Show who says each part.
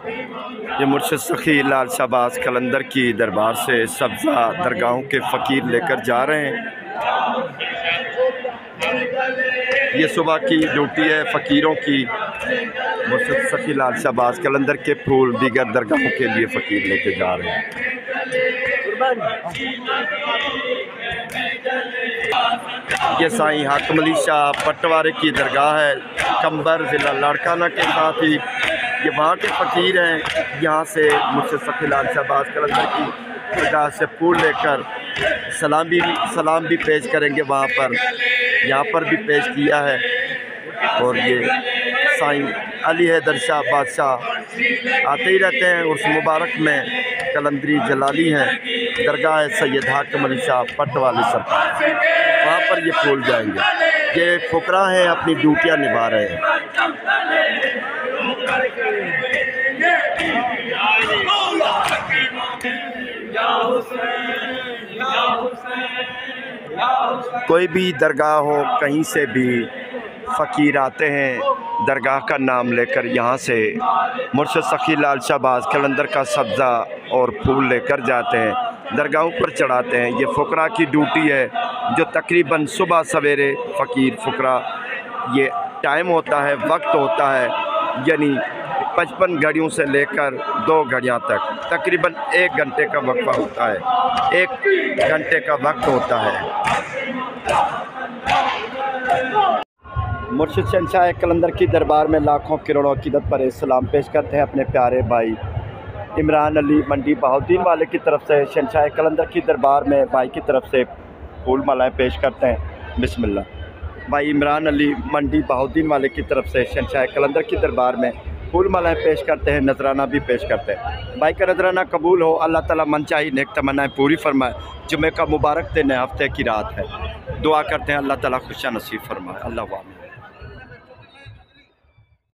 Speaker 1: ये मुर्शिद सखी लाल शाहबाज कलंदर की दरबार से सब्ज़ा दरगाहों के फ़कीर लेकर जा रहे हैं। ये सुबह की ड्यूटी है फ़कीरों की। मुर्शिद सखी लाल शाहबाज कलंदर के फूल दीगर दरगाहों के लिए फ़कीर लेकर जा रहे हैं। ये साईं हाकिम अली शाह पटवारे की दरगाह है कंबर ज़िला लाड़काना के साथ ही ये वहाँ के फ़कीर हैं। यहाँ से मुर्शिद सखी लाल शाहबाज कलंदर की दरगाह से फूल लेकर सलाम भी पेश करेंगे वहाँ पर, यहाँ पर भी पेश किया है। और ये साईं अली हैदर शाह बादशाह आते ही रहते हैं। उस मुबारक में कलंदरी जलाली है, दरगाह है सैयद हाकिम अली शाह पटवाली सरकार, वहाँ पर ये फूल जाएंगे। ये फुकरा हैं, अपनी ड्यूटियाँ निभा रहे हैं। कोई भी दरगाह हो, कहीं से भी फ़कीर आते हैं दरगाह का नाम लेकर, यहाँ से मुर्शिद सखी लाल शाहबाज कलंदर का सब्ज़ा और फूल लेकर जाते हैं, दरगाहों पर चढ़ाते हैं। ये फ़ुकरा की ड्यूटी है जो तकरीबन सुबह सवेरे फ़कीर फ़ुकरा ये टाइम होता है, वक्त होता है, यानी 55 घड़ियों से लेकर 2 घड़ियाँ तक तकरीबन 1 घंटे का वक्फा होता है, 1 घंटे का वक्त होता है। मुर्शिद शहंशाह कलंदर की दरबार में लाखों करोड़ों अक़ीदत पर सलाम पेश करते हैं अपने प्यारे भाई इमरान अली मंडी बहाउद्दीन वाले की तरफ से। शहंशाह कलंदर की दरबार में भाई की तरफ से फूल मालाएँ पेश करते हैं। बिस्मिल्लाह। भाई इमरान अली मंडी बहाउद्दीन वाले की तरफ से शहंशाह कलंदर की दरबार में फूल मालाएँ पेश करते हैं, नजराना भी पेश करते हैं। भाई का नजराना कबूल हो, अल्लाह ताला मनचाही नेक तमन्नाएँ पूरी फरमाए। जुमे का मुबारक दिन है, हफ्ते की रात है, दुआ करते हैं अल्लाह ताला खुशियाँ नसीब फरमाए। अल्लाह आमीन।